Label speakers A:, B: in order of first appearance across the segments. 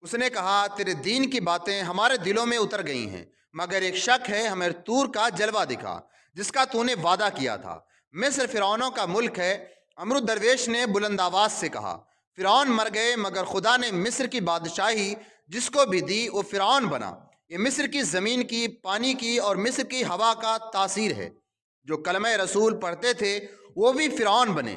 A: اس نے کہا تیرے دین کی باتیں ہمارے دلوں میں اتر گئی ہیں، مگر ایک شک ہے، ہمیں طور کا جلوہ دکھا جس کا تو نے وعدہ کیا تھا۔ مصر فرعونوں کا ملک ہے۔ امرود درویش نے بلند آواز سے کہا، فرعون مر گئے مگر خدا نے مصر کی بادشاہی جس کو بھی دی وہ فرعون بنا۔ یہ مصر کی زمین کی، پانی کی اور مصر کی ہوا کا تاثیر ہے۔ جو کلمہ رسول پڑھتے تھے وہ بھی فرعون بنے۔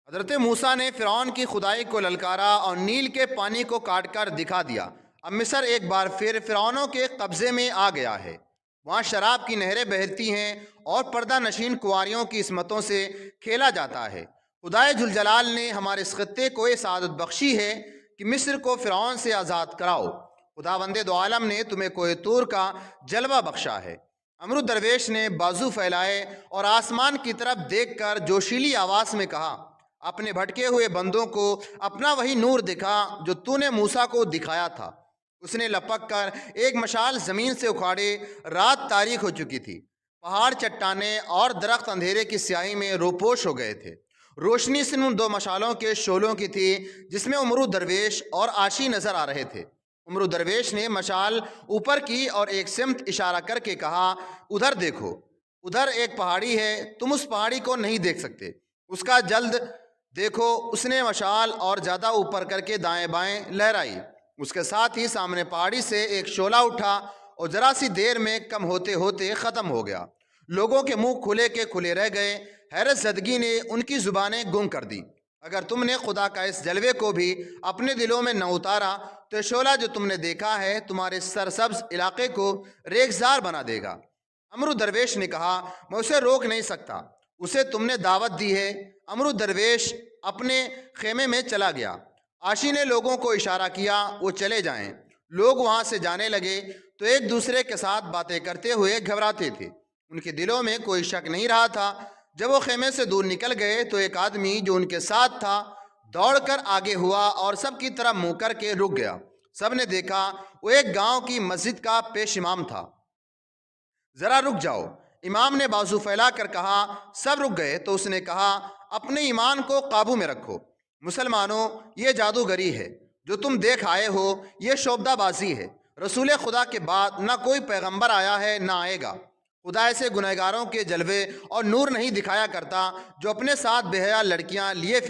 A: حضرت موسیٰ نے فرعون کی خدائی کو للکارا اور نیل کے پانی کو کاٹ کر دکھا دیا۔ اب مصر ایک بار پھر فرعونوں کے قبضے میں آ گیا ہے۔ وہاں شراب کی نہریں بہتی ہیں اور پردہ نشین کنواریوں کی عصمتوں سے کھیلا جاتا ہے۔ خدائے ذوالجلال نے ہمارے اس خطے کو یہ سعادت بخشی ہے کہ مصر کو فرعون سے آزاد کراؤ۔ خداوند دو عالم نے تمہیں کوہ طور کا جلوہ بخشا ہے۔ امرود درویش نے بازو پھیلائے اور آسمان کی طرف دیکھ کر جوشیلی آواز میں کہا، اپنے بھٹکے ہوئے بندوں کو اپنا وہی نور دکھا جو تو نے موسیٰ کو دکھایا تھا۔ اس نے لپک کر ایک مشال زمین سے اکھاڑے۔ رات تاریک ہو چکی تھی۔ پہاڑ، چٹانیں اور درخت اندھیرے کی سیاہی میں روپوش ہو گئے تھے۔ روشنی صرف ان دو مشالوں کے شعلوں کی تھی جس میں امرود درویش اور عاشی نظر آ رہے تھے۔ امرود درویش نے مشال اوپر کی اور ایک سمت اشارہ کر کے کہا، ادھر دیکھو، ادھر ایک پہاڑی ہے، تم اس پہاڑی کو نہیں دیکھ سکتے، اس کا جلد دیکھو۔ اس نے مشال اور زیادہ اوپر کر کے دائیں بائیں لہرائی۔ اس کے ساتھ ہی سامنے پہاڑی سے ایک شعلہ اٹھا اور ذرا سی دیر میں کم ہوتے ہوتے ختم ہو گیا۔ لوگوں کے منہ کھلے کے کھلے رہ گئے۔ حیرت زدگی نے ان کی زبانیں گنگ کر دی۔ اگر تم نے خدا کا اس جلوے کو بھی اپنے دلوں میں نہ اتارا تو شعلہ جو تم نے دیکھا ہے تمہارے سرسبز علاقے کو ریگزار بنا دے گا۔ امرود درویش نے کہا، میں اسے روک نہیں سکتا، اسے تم نے دعوت دی ہے۔ امرود درویش اپنے خیمے میں چلا گیا۔ عاشی نے لوگوں کو اشارہ کیا وہ چلے جائیں۔ لوگ وہاں سے جانے لگے تو ایک دوسرے کے ساتھ باتیں کرتے ہوئے گھبراتے تھے۔ ان کے دلوں میں کوئی شک نہیں رہا تھا۔ جب وہ خیمے سے دور نکل گئے تو ایک آدمی جو ان کے ساتھ تھا دوڑ کر آگے ہوا اور سب کی طرف منہ کر کے رک گیا۔ سب نے دیکھا وہ ایک گاؤں کی مسجد کا پیش امام تھا۔ ذرا رک جاؤ، امام نے بازو پھیلا کر کہا۔ سب رک گئے تو اس نے کہا، اپنے ایمان کو قابو میں رکھو۔ مسلمانوں، یہ جادوگری ہے جو تم دیکھ آئے ہو، یہ شعبدہ بازی ہے۔ رسول خدا کے بعد نہ کوئی پیغمبر آیا ہے نہ آئے گا۔ خدا ایسے گنہگاروں کے جلوے اور نور نہیں دکھایا کرتا جو اپنے ساتھ بے حیا لڑکیاں لیے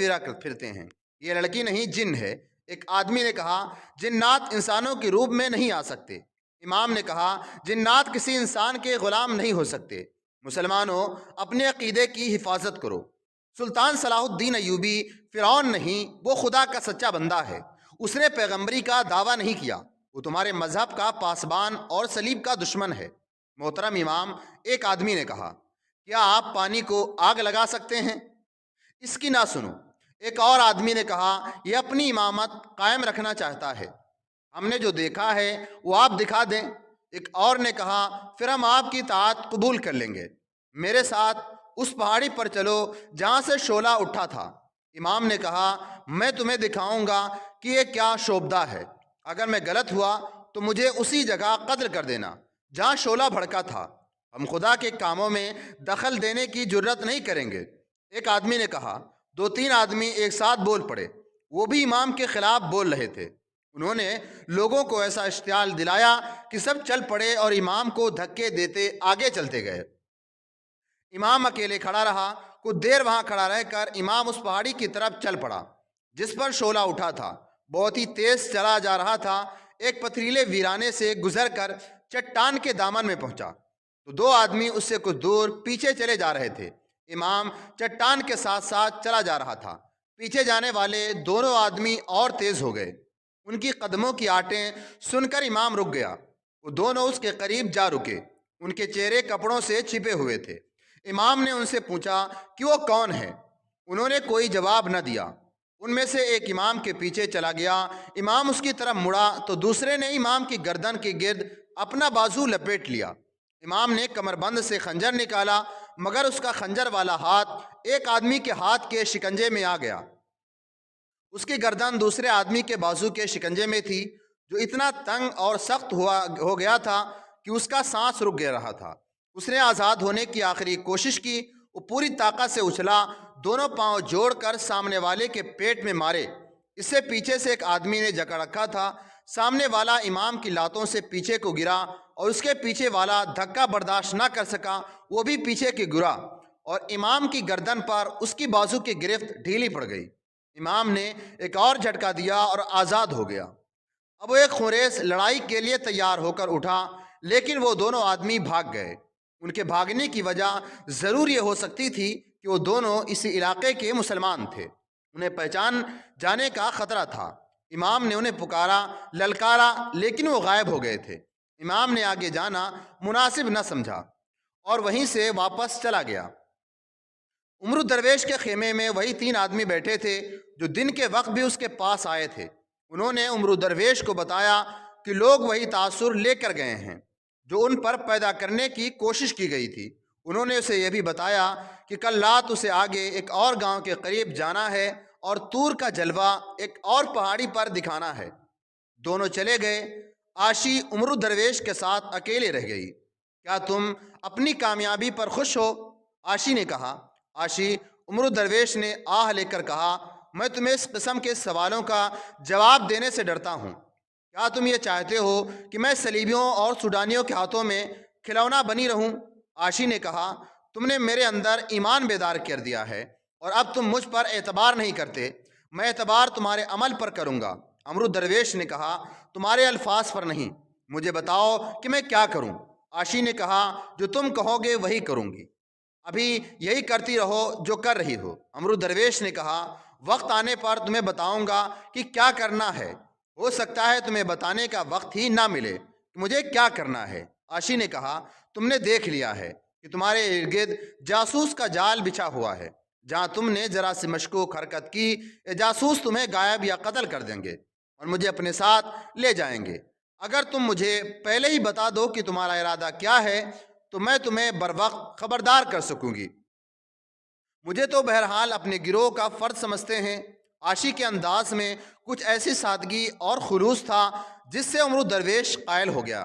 A: پھرتے ہیں۔ یہ لڑکی نہیں، جن ہے۔ ایک آدمی نے کہا، جنات انسانوں کے روپ میں نہیں آ سکتے۔ امام نے کہا، جنات کسی انسان کے غلام نہیں ہو سکتے۔ مسلمانوں، اپنے عقیدے کی حفاظت کرو۔ سلطان صلاح الدین ایوبی فرعون نہیں، وہ خدا کا سچا بندہ ہے۔ اس نے پیغمبری کا دعویٰ نہیں کیا۔ وہ تمہارے مذہب کا پاسبان اور صلیب کا دشمن ہے۔ محترم امام، ایک آدمی نے کہا، کیا آپ پانی کو آگ لگا سکتے ہیں؟ اس کی نہ سنو۔ ایک اور آدمی نے کہا، یہ اپنی امامت قائم رکھنا چاہتا ہے، ہم نے جو دیکھا ہے وہ آپ دکھا دیں۔ ایک اور نے کہا، پھر ہم آپ کی اطاعت قبول کر لیں گے۔ میرے ساتھ اس پہاڑی پر چلو جہاں سے شعلہ اٹھا تھا۔ امام نے کہا، میں تمہیں دکھاؤں گا کہ یہ کیا شعبدہ ہے۔ اگر میں غلط ہوا تو مجھے اسی جگہ قتل کر دینا جہاں شعلہ بھڑکا تھا۔ ہم خدا کے کاموں میں دخل دینے کی جرت نہیں کریں گے۔ ایک آدمی نے کہا، دو تین آدمی ایک ساتھ بول پڑے، وہ بھی امام کے خلاف بول رہے تھے۔ انہوں نے لوگوں کو ایسا اشتعال دلایا کہ سب چل پڑے اور امام کو دھکے دیتے آگے چلتے گئے۔ امام اکیلے کھڑا رہا۔ کچھ دیر وہاں کھڑا رہ کر امام اس پہاڑی کی طرف چل پڑا جس پر شعلہ اٹھا تھا۔ بہت ہی تیز چلا جا رہا تھا۔ ایک پتھریلے ویرانے سے گزر کر چٹان کے دامن میں پہنچا تو دو آدمی اس سے کچھ دور پیچھے چلے جا رہے تھے۔ امام چٹان کے ساتھ ساتھ چلا جا رہا تھا۔ پیچھے جانے والے دونوں آدمی اور تیز ہو گئے۔ ان کی قدموں کی آٹیں سن کر امام رک گیا۔ وہ دونوں اس کے قریب جا رکے۔ ان کے چہرے کپڑوں سے چھپے ہوئے تھے۔ امام نے ان سے پوچھا کہ وہ کون ہے؟ انہوں نے کوئی جواب نہ دیا۔ ان میں سے ایک امام کے پیچھے چلا گیا۔ امام اس کی طرف مڑا تو دوسرے نے امام کی گردن کے گرد اپنا بازو لپیٹ لیا۔ امام نے کمر بند سے خنجر نکالا مگر اس کا خنجر والا ہاتھ ایک آدمی کے ہاتھ کے شکنجے میں آ گیا۔ اس کی گردن دوسرے آدمی کے بازو کے شکنجے میں تھی جو اتنا تنگ اور سخت ہو گیا تھا کہ اس کا سانس رک گیا رہا تھا۔ اس نے آزاد ہونے کی آخری کوشش کی۔ وہ پوری طاقت سے اچھلا، دونوں پاؤں جوڑ کر سامنے والے کے پیٹ میں مارے۔ اس سے پیچھے سے ایک آدمی نے جکڑ رکھا تھا۔ سامنے والا امام کی لاتوں سے پیچھے کو گرا اور اس کے پیچھے والا دھکا برداشت نہ کر سکا، وہ بھی پیچھے کے گرا اور امام کی گردن پر اس کی بازو کی گرفت ڈھیلی پڑ گئی۔ امام نے ایک اور جھٹکا دیا اور آزاد ہو گیا۔ اب وہ ایک خونریز لڑائی کے لیے تیار ہو کر اٹھا، لیکن وہ دونوں آدمی بھاگ گئے۔ ان کے بھاگنے کی وجہ ضرور یہ ہو سکتی تھی کہ وہ دونوں اسی علاقے کے مسلمان تھے، انہیں پہچان جانے کا خطرہ تھا۔ امام نے انہیں پکارا، للکارا، لیکن وہ غائب ہو گئے تھے۔ امام نے آگے جانا مناسب نہ سمجھا اور وہیں سے واپس چلا گیا۔ عمر درویش کے خیمے میں وہی 3 آدمی بیٹھے تھے جو دن کے وقت بھی اس کے پاس آئے تھے۔ انہوں نے عمر درویش کو بتایا کہ لوگ وہی تاثر لے کر گئے ہیں جو ان پر پیدا کرنے کی کوشش کی گئی تھی۔ انہوں نے اسے یہ بھی بتایا کہ کل رات اسے آگے ایک اور گاؤں کے قریب جانا ہے اور طور کا جلوہ ایک اور پہاڑی پر دکھانا ہے۔ دونوں چلے گئے۔ عاشی عمر درویش کے ساتھ اکیلے رہ گئی۔ کیا تم اپنی کامیابی پر خوش ہو؟ عاشی نے کہا۔ عاشی عمر درویش نے آہ لے کر کہا، میں تمہیں اس قسم کے سوالوں کا جواب دینے سے ڈرتا ہوں۔ کیا تم یہ چاہتے ہو کہ میں صلیبیوں اور سوڈانیوں کے ہاتھوں میں کھلونا بنی رہوں؟ عاشی نے کہا، تم نے میرے اندر ایمان بیدار کر دیا ہے اور اب تم مجھ پر اعتبار نہیں کرتے، میں اعتبار تمہارے عمل پر کروں گا۔ عمر درویش نے کہا، تمہارے الفاظ پر نہیں، مجھے بتاؤ کہ میں کیا کروں۔ عاشی نے کہا، جو تم کہو گے وہی کروں گی، ابھی یہی کرتی رہو جو کر رہی ہو۔ عمر درویش نے کہا، وقت آنے پر تمہیں بتاؤں گا کہ کیا کرنا ہے، ہو سکتا ہے تمہیں بتانے کا وقت ہی نہ ملے کہ مجھے کیا کرنا ہے۔ عاشی نے کہا، تم نے دیکھ لیا ہے کہ تمہارے ارد گرد جاسوس کا جال بچھا ہوا ہے، جہاں تم نے ذرا سی مشکوک حرکت کی، یہ جاسوس تمہیں غائب یا قتل کر دیں گے اور مجھے اپنے ساتھ لے جائیں گے۔ اگر تم مجھے پہلے ہی بتا دو کہ تمہارا ارادہ کیا ہے تو میں تمہیں بروقت خبردار کر سکوں گی۔ مجھے تو بہرحال اپنے گروہ کا فرد سمجھتے ہیں۔ عاشی کے انداز میں کچھ ایسی سادگی اور خلوص تھا جس سے عمر درویش قائل ہو گیا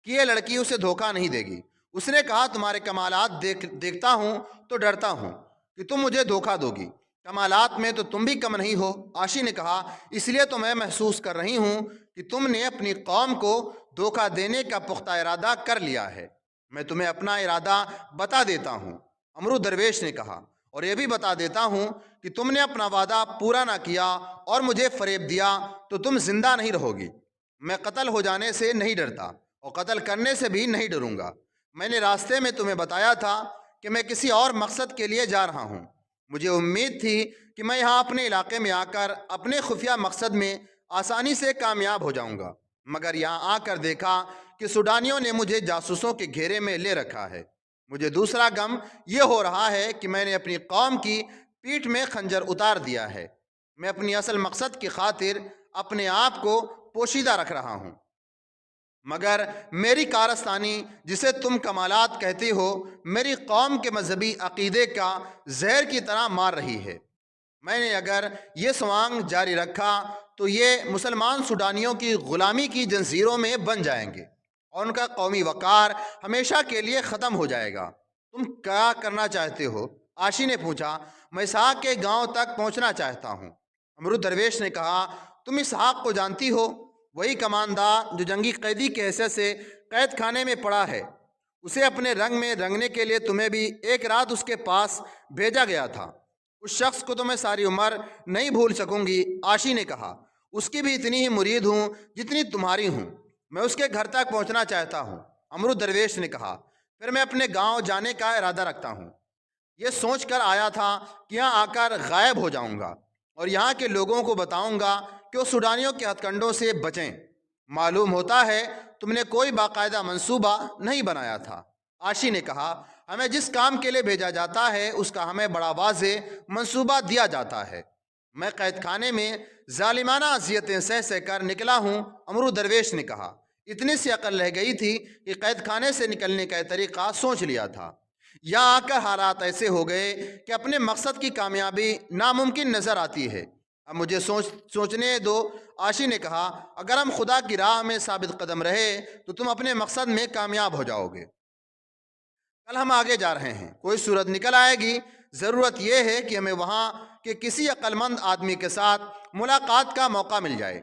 A: کہ یہ لڑکی اسے دھوکہ نہیں دے گی۔ اس نے کہا، تمہارے کمالات دیکھتا ہوں تو ڈرتا ہوں کہ تم مجھے دھوکہ دو گی، کمالات میں تو تم بھی کم نہیں ہو۔ عاشی نے کہا، اس لیے تو میں محسوس کر رہی ہوں کہ تم نے اپنی قوم کو دھوکہ دینے کا پختہ ارادہ کر لیا ہے۔ میں تمہیں اپنا ارادہ بتا دیتا ہوں، عمر درویش نے کہا، اور یہ بھی بتا دیتا ہوں کہ تم نے اپنا وعدہ پورا نہ کیا اور مجھے فریب دیا تو تم زندہ نہیں رہو گی۔ میں قتل ہو جانے سے نہیں ڈرتا اور قتل کرنے سے بھی نہیں ڈروں گا۔ میں نے راستے میں تمہیں بتایا تھا کہ میں کسی اور مقصد کے لیے جا رہا ہوں۔ مجھے امید تھی کہ میں یہاں اپنے علاقے میں آ کر اپنے خفیہ مقصد میں آسانی سے کامیاب ہو جاؤں گا، مگر یہاں آ کر دیکھا کہ سوڈانیوں نے مجھے جاسوسوں کے گھیرے میں لے رکھا ہے۔ مجھے دوسرا غم یہ ہو رہا ہے کہ میں نے اپنی قوم کی پیٹھ میں خنجر اتار دیا ہے۔ میں اپنی اصل مقصد کی خاطر اپنے آپ کو پوشیدہ رکھ رہا ہوں، مگر میری کارستانی جسے تم کمالات کہتے ہو میری قوم کے مذہبی عقیدے کا زہر کی طرح مار رہی ہے۔ میں نے اگر یہ سوانگ جاری رکھا تو یہ مسلمان سوڈانیوں کی غلامی کی جنزیروں میں بن جائیں گے اور ان کا قومی وقار ہمیشہ کے لیے ختم ہو جائے گا۔ تم کیا کرنا چاہتے ہو؟ عاشی نے پوچھا۔ میں اسحاق کے گاؤں تک پہنچنا چاہتا ہوں۔ عمر درویش نے کہا، تم اسحاق کو جانتی ہو؟ وہی کماندار جو جنگی قیدی کے حیثیت سے قید خانے میں پڑا ہے۔ اسے اپنے رنگ میں رنگنے کے لیے تمہیں بھی ایک رات اس کے پاس بھیجا گیا تھا۔ اس شخص کو تو میں ساری عمر نہیں بھول سکوں گی۔ عاشی نے کہا، اس کی بھی اتنی ہی مرید ہوں جتنی تمہاری ہوں۔ میں اس کے گھر تک پہنچنا چاہتا ہوں۔ عمر درویش نے کہا، پھر میں اپنے گاؤں جانے کا ارادہ رکھتا ہوں۔ یہ سوچ کر آیا تھا کہ یہاں آ کر غائب ہو جاؤں گا اور یہاں کے لوگوں کو بتاؤں گا کہ وہ سوڈانیوں کے ہتھ کنڈوں سے بچیں۔ معلوم ہوتا ہے تم نے کوئی باقاعدہ منصوبہ نہیں بنایا تھا۔ عاشی نے کہا، ہمیں جس کام کے لیے بھیجا جاتا ہے اس کا ہمیں بڑا واضح منصوبہ دیا جاتا ہے۔ میں قید خانے میں ظالمانہ اذیتیں سہ سہ کر نکلا ہوں۔ عمر درویش نے کہا، اتنی سی عقل رہ گئی تھی کہ قید خانے سے نکلنے کا طریقہ سوچ لیا تھا۔ یہاں آ کر حالات ایسے ہو گئے کہ اپنے مقصد کی کامیابی ناممکن نظر آتی ہے۔ اب مجھے سوچنے دو۔ عاشی نے کہا، اگر ہم خدا کی راہ میں ثابت قدم رہے تو تم اپنے مقصد میں کامیاب ہو جاؤ گے۔ کل ہم آگے جا رہے ہیں، کوئی صورت نکل آئے گی۔ ضرورت یہ ہے کہ ہمیں وہاں کے کسی عقل مند آدمی کے ساتھ ملاقات کا موقع مل جائے۔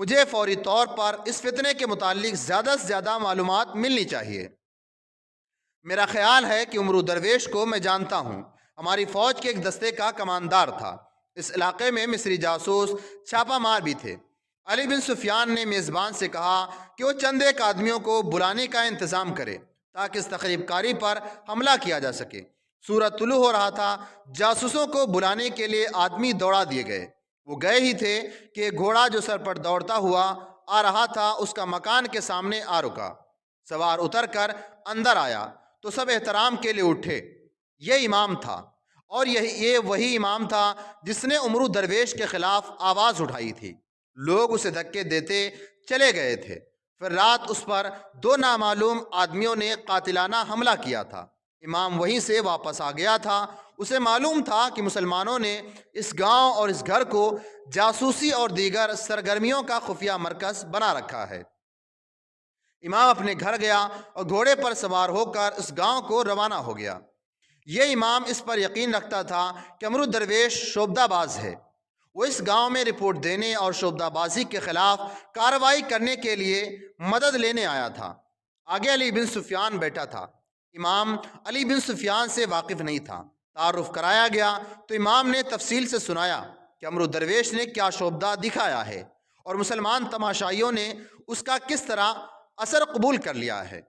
A: مجھے فوری طور پر اس فتنے کے متعلق زیادہ سے زیادہ معلومات ملنی چاہیے۔ میرا خیال ہے کہ عمرو درویش کو میں جانتا ہوں، ہماری فوج کے ایک دستے کا کماندار تھا، اس علاقے میں مصری جاسوس چھاپہ مار بھی تھے۔ علی بن سفیان نے میزبان سے کہا کہ وہ چند ایک آدمیوں کو بلانے کا انتظام کرے تاکہ اس تخریب کاری پر حملہ کیا جا سکے۔ سورج طلوع ہو رہا تھا، جاسوسوں کو بلانے کے لیے آدمی دوڑا دیے گئے۔ وہ گئے ہی تھے کہ ایک گھوڑا جو سر پر دوڑتا ہوا آ رہا تھا اس کا مکان کے سامنے آ رکا۔ سوار اتر کر اندر آیا تو سب احترام کے لیے اٹھے۔ یہ امام تھا، اور یہ وہی امام تھا جس نے عمرو درویش کے خلاف آواز اٹھائی تھی۔ لوگ اسے دھکے دیتے چلے گئے تھے۔ پھر رات اس پر دو نامعلوم آدمیوں نے قاتلانہ حملہ کیا تھا۔ امام وہیں سے واپس آ گیا تھا۔ اسے معلوم تھا کہ مسلمانوں نے اس گاؤں اور اس گھر کو جاسوسی اور دیگر سرگرمیوں کا خفیہ مرکز بنا رکھا ہے۔ امام اپنے گھر گیا اور گھوڑے پر سوار ہو کر اس گاؤں کو روانہ ہو گیا۔ یہ امام اس پر یقین رکھتا تھا کہ عمرو درویش شعبدہ باز ہے۔ وہ اس گاؤں میں رپورٹ دینے اور شعبدہ بازی کے خلاف کارروائی کرنے کے لیے مدد لینے آیا تھا۔ آگے علی بن سفیان بیٹھا تھا۔ امام علی بن سفیان سے واقف نہیں تھا۔ تعارف کرایا گیا تو امام نے تفصیل سے سنایا کہ عمرو درویش نے کیا شعبدہ دکھایا ہے اور مسلمان تماشائیوں نے اس کا کس طرح اثر قبول کر لیا ہے۔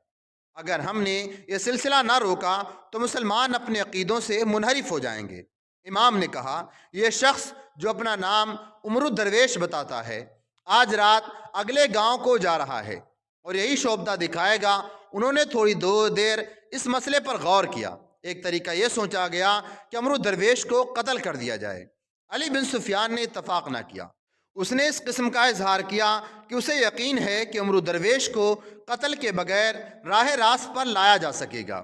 A: اگر ہم نے یہ سلسلہ نہ روکا تو مسلمان اپنے عقیدوں سے منحرف ہو جائیں گے۔ امام نے کہا، یہ شخص جو اپنا نام عمرو درویش بتاتا ہے آج رات اگلے گاؤں کو جا رہا ہے اور یہی شعبدہ دکھائے گا۔ انہوں نے تھوڑی دیر اس مسئلے پر غور کیا۔ ایک طریقہ یہ سوچا گیا کہ عمرو درویش کو قتل کر دیا جائے۔ علی بن سفیان نے اتفاق نہ کیا۔ اس نے اس قسم کا اظہار کیا کہ اسے یقین ہے کہ عمرو درویش کو قتل کے بغیر راہ راست پر لایا جا سکے گا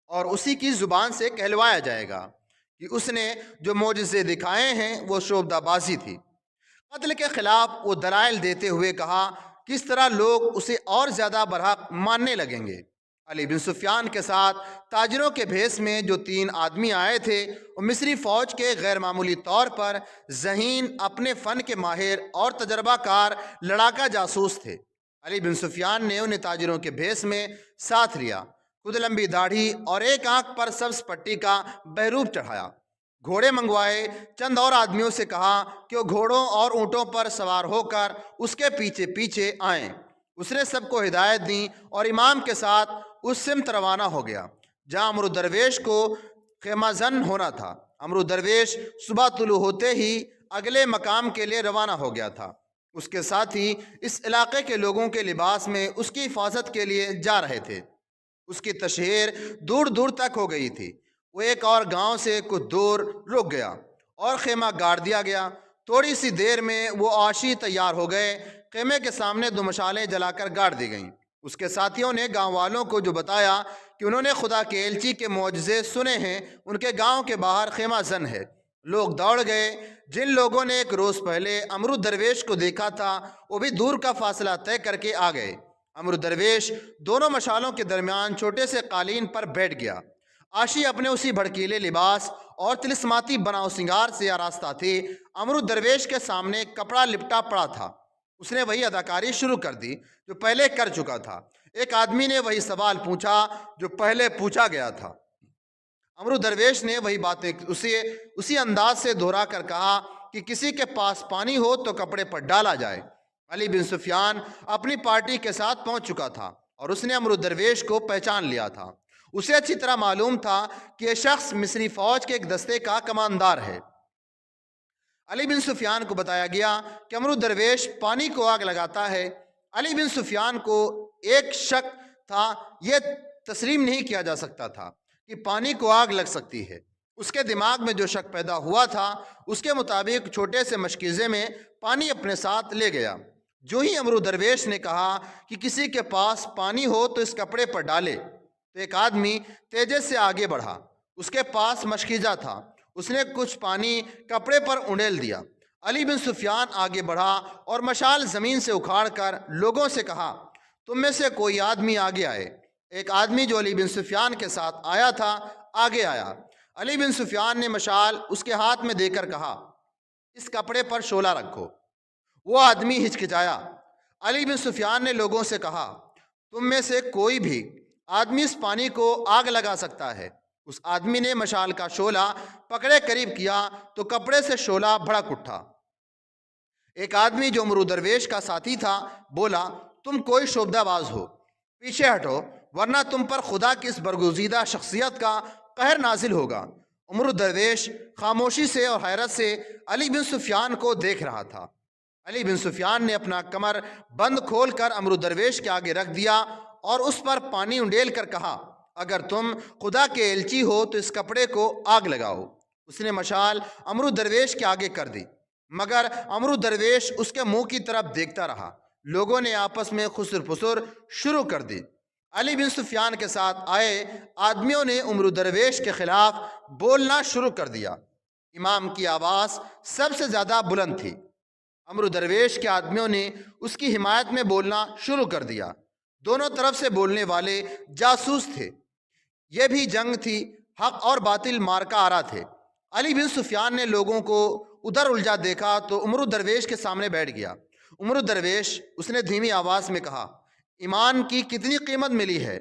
A: اور اسی کی زبان سے کہلوایا جائے گا کہ اس نے جو معجزے دکھائے ہیں وہ شعبدہ بازی تھی۔ قتل کے خلاف وہ دلائل دیتے ہوئے کہا کہ اس طرح لوگ اسے اور زیادہ برحق ماننے لگیں گے۔ علی بن سفیان کے ساتھ تاجروں کے بھیس میں جو 3 آدمی آئے تھے وہ مصری فوج کے غیر معمولی طور پر ذہین، اپنے فن کے ماہر اور تجربہ کار لڑاکا جاسوس تھے۔ علی بن سفیان نے انہیں تاجروں کے بھیس میں ساتھ لیا، خود لمبی داڑھی اور ایک آنکھ پر سبز پٹی کا بہروپ چڑھایا، گھوڑے منگوائے، چند اور آدمیوں سے کہا کہ وہ گھوڑوں اور اونٹوں پر سوار ہو کر اس کے پیچھے پیچھے آئیں۔ اس نے سب کو ہدایت دی اور امام کے ساتھ اس سمت روانہ ہو گیا جہاں عمرو درویش کو خیمہ زن ہونا تھا۔ عمرو درویش صبح طلوع ہوتے ہی اگلے مقام کے لیے روانہ ہو گیا تھا۔ اس کے ساتھ ہی اس علاقے کے لوگوں کے لباس میں اس کی حفاظت کے لیے جا رہے تھے۔ اس کی تشہیر دور دور تک ہو گئی تھی۔ وہ ایک اور گاؤں سے کچھ دور رک گیا اور خیمہ گاڑ دیا گیا۔ تھوڑی سی دیر میں وہ آشی تیار ہو گئے۔ خیمے کے سامنے 2 مشالیں جلا کر گاڑ دی گئیں۔ اس کے ساتھیوں نے گاؤں والوں کو جو بتایا کہ انہوں نے خدا کے ایلچی کے معجزے سنے ہیں، ان کے گاؤں کے باہر خیمہ زن ہے۔ لوگ دوڑ گئے۔ جن لوگوں نے ایک روز پہلے عمرو درویش کو دیکھا تھا وہ بھی دور کا فاصلہ طے کر کے آ گئے۔ عمرو درویش دونوں مشالوں کے درمیان چھوٹے سے قالین پر بیٹھ گیا۔ آشی اپنے اسی بھڑکیلے لباس اور طلسماتی بناؤ سنگار سے آراستہ تھی۔ عمرو درویش کے سامنے کپڑا لپٹا پڑا تھا۔ اس نے وہی اداکاری شروع کر دی جو پہلے کر چکا تھا۔ ایک آدمی نے وہی سوال پوچھا جو پہلے پوچھا گیا تھا۔ عمرو درویش نے وہی باتیں اسی انداز سے دہرا کر کہا کہ کسی کے پاس پانی ہو تو کپڑے پر ڈالا جائے۔ علی بن سفیان اپنی پارٹی کے ساتھ پہنچ چکا تھا اور اس نے عمرو درویش کو پہچان لیا تھا۔ اسے اچھی طرح معلوم تھا کہ یہ شخص مصری فوج کے ایک دستے کا کماندار ہے۔ علی بن سفیان کو بتایا گیا کہ عمرو درویش پانی کو آگ لگاتا ہے۔ علی بن سفیان کو ایک شک تھا، یہ تسلیم نہیں کیا جا سکتا تھا کہ پانی کو آگ لگ سکتی ہے۔ اس کے دماغ میں جو شک پیدا ہوا تھا اس کے مطابق چھوٹے سے مشکیزے میں پانی اپنے ساتھ لے گیا۔ جو ہی عمرو درویش نے کہا کہ کسی کے پاس پانی ہو تو اس کپڑے پر ڈالے تو ایک آدمی تیزی سے آگے بڑھا۔ اس کے پاس مشکیزہ تھا۔ اس نے کچھ پانی کپڑے پر انڈیل دیا۔ علی بن سفیان آگے بڑھا اور مشال زمین سے اکھاڑ کر لوگوں سے کہا، تم میں سے کوئی آدمی آگے آئے۔ ایک آدمی جو علی بن سفیان کے ساتھ آیا تھا آگے آیا۔ علی بن سفیان نے مشال اس کے ہاتھ میں دے کر کہا، اس کپڑے پر شعلہ رکھو۔ وہ آدمی ہچکچایا۔ علی بن سفیان نے لوگوں سے کہا، تم میں سے کوئی بھی آدمی اس پانی کو آگ لگا سکتا ہے؟ اس آدمی نے مشال کا شعلہ پکڑے قریب کیا تو کپڑے سے شعلہ بھڑک اٹھا۔ ایک آدمی جو امرو درویش کا ساتھی تھا بولا، تم کوئی شعبدہ باز ہو، پیچھے ہٹو ورنہ تم پر خدا کی اس برگزیدہ شخصیت کا قہر نازل ہوگا۔ امرو درویش خاموشی سے اور حیرت سے علی بن سفیان کو دیکھ رہا تھا۔ علی بن سفیان نے اپنا کمر بند کھول کر امرو درویش کے آگے رکھ دیا اور اس پر پانی انڈیل کر کہا، اگر تم خدا کے ایلچی ہو تو اس کپڑے کو آگ لگاؤ۔ اس نے مشال امرو درویش کے آگے کر دی، مگر امرو درویش اس کے منہ کی طرف دیکھتا رہا۔ لوگوں نے آپس میں خسر پسر شروع کر دی۔ علی بن سفیان کے ساتھ آئے آدمیوں نے امرو درویش کے خلاف بولنا شروع کر دیا۔ امام کی آواز سب سے زیادہ بلند تھی۔ امرو درویش کے آدمیوں نے اس کی حمایت میں بولنا شروع کر دیا۔ دونوں طرف سے بولنے والے جاسوس تھے۔ یہ بھی جنگ تھی، حق اور باطل مارکا آرا تھے۔ علی بن سفیان نے لوگوں کو ادھر الجھا دیکھا تو امرو درویش کے سامنے بیٹھ گیا۔ امرو درویش، اس نے دھیمی آواز میں کہا، ایمان کی کتنی قیمت ملی ہے؟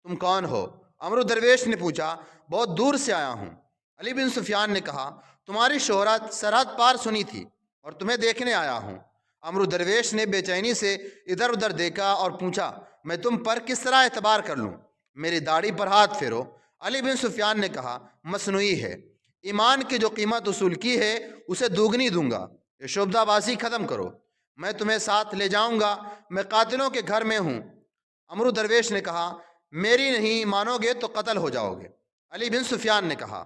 A: تم کون ہو؟ امرو درویش نے پوچھا، بہت دور سے آیا ہوں۔ علی بن سفیان نے کہا، تمہاری شہرت سرحد پار سنی تھی اور تمہیں دیکھنے آیا ہوں۔ امرو درویش نے بے چینی سے ادھر ادھر دیکھا اور پوچھا، میں تم پر کس طرح اعتبار کر لوں؟ میری داڑھی پر ہاتھ پھیرو۔ علی بن سفیان نے کہا، مصنوعی ہے، ایمان کی جو قیمت وصول کی ہے اسے دوگنی دوں گا۔ یہ شعبدہ بازی ختم کرو، میں تمہیں ساتھ لے جاؤں گا، میں قاتلوں کے گھر میں ہوں۔ امرو درویش نے کہا، میری نہیں مانو گے تو قتل ہو جاؤ گے۔ علی بن سفیان نے کہا،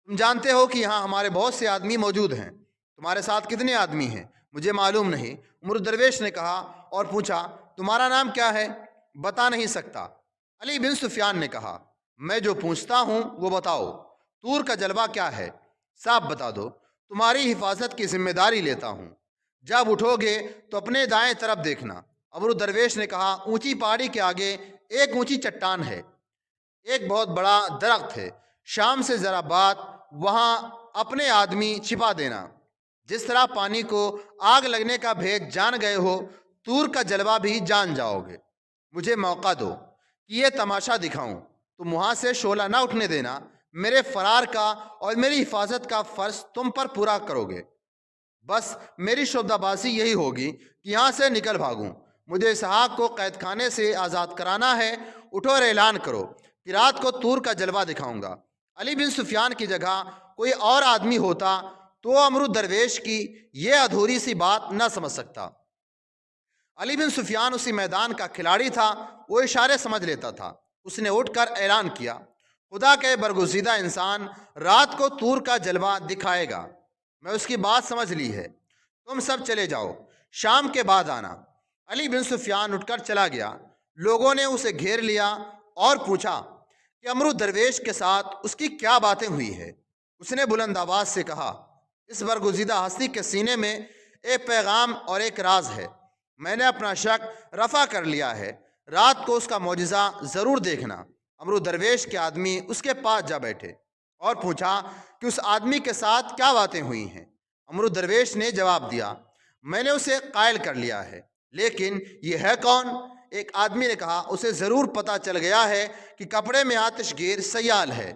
A: تم جانتے ہو کہ یہاں ہمارے بہت سے آدمی موجود ہیں، تمہارے ساتھ کتنے آدمی ہیں مجھے معلوم نہیں۔ امرو درویش نے کہا اور پوچھا، تمہارا نام کیا ہے؟ بتا نہیں سکتا۔ علی بن سفیان نے کہا، میں جو پوچھتا ہوں وہ بتاؤ، طور کا جلوہ کیا ہے؟ صاحب بتا دو، تمہاری حفاظت کی ذمہ داری لیتا ہوں۔ جب اٹھو گے تو اپنے دائیں طرف دیکھنا۔ امرو درویش نے کہا، اونچی پہاڑی کے آگے ایک اونچی چٹان ہے، ایک بہت بڑا درخت ہے، شام سے ذرا بعد وہاں اپنے آدمی چھپا دینا۔ جس طرح پانی کو آگ لگنے کا بھید جان گئے ہو، طور کا جلوہ بھی جان جاؤ گے۔ مجھے موقع دو کہ یہ تماشا دکھاؤں، تم وہاں سے شعلہ نہ اٹھنے دینا۔ میرے فرار کا اور میری حفاظت کا فرض تم پر پورا کرو گے۔ بس میری شعبدہ بازی یہی ہوگی کہ یہاں سے نکل بھاگوں۔ مجھے اسحاق کو قید خانے سے آزاد کرانا ہے۔ اٹھو اور اعلان کرو کہ رات کو طور کا جلوہ دکھاؤں گا۔ علی بن سفیان کی جگہ کوئی اور آدمی ہوتا تو امرو درویش کی یہ ادھوری سی بات نہ سمجھ سکتا۔ علی بن سفیان اسی میدان کا کھلاڑی تھا، وہ اشارے سمجھ لیتا تھا۔ اس نے اٹھ کر اعلان کیا، خدا کے برگزیدہ انسان رات کو طور کا جلوہ دکھائے گا۔ میں اس کی بات سمجھ لی ہے، تم سب چلے جاؤ، شام کے بعد آنا۔ علی بن سفیان اٹھ کر چلا گیا۔ لوگوں نے اسے گھیر لیا اور پوچھا کہ امرو درویش کے ساتھ اس کی کیا باتیں ہوئی ہے۔ اس نے بلند آواز سے کہا، اس برگزیدہ ہستی کے سینے میں ایک پیغام اور ایک راز ہے۔ میں نے اپنا شک رفع کر لیا ہے، رات کو اس کا معجزہ ضرور دیکھنا۔ امرو درویش کے آدمی اس کے پاس جا بیٹھے اور پوچھا کہ اس آدمی کے ساتھ کیا باتیں ہوئی ہیں۔ امرو درویش نے جواب دیا، میں نے اسے قائل کر لیا ہے، لیکن یہ ہے کون؟ ایک آدمی نے کہا، اسے ضرور پتہ چل گیا ہے کہ کپڑے میں آتش گیر سیال ہے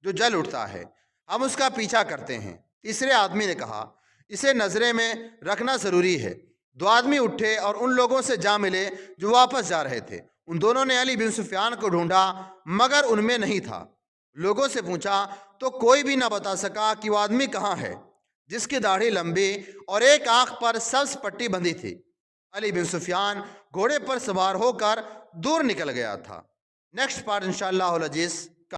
A: جو جل اٹھتا ہے، ہم اس کا پیچھا کرتے ہیں۔ تیسرے آدمی نے کہا، اسے نظرے میں رکھنا ضروری ہے۔ دو آدمی اٹھے اور ان لوگوں سے جا ملے جو واپس جا رہے تھے۔ ان دونوں نے علی بن سفیان کو ڈھونڈا مگر ان میں نہیں تھا۔ لوگوں سے پوچھا تو کوئی بھی نہ بتا سکا کہ وہ آدمی کہاں ہے جس کی داڑھی لمبی اور ایک آنکھ پر سبز پٹی بندھی تھی۔ علی بن سفیان گھوڑے پر سوار ہو کر دور نکل گیا تھا۔ نیکسٹ پارٹ انشاءاللہ العزیز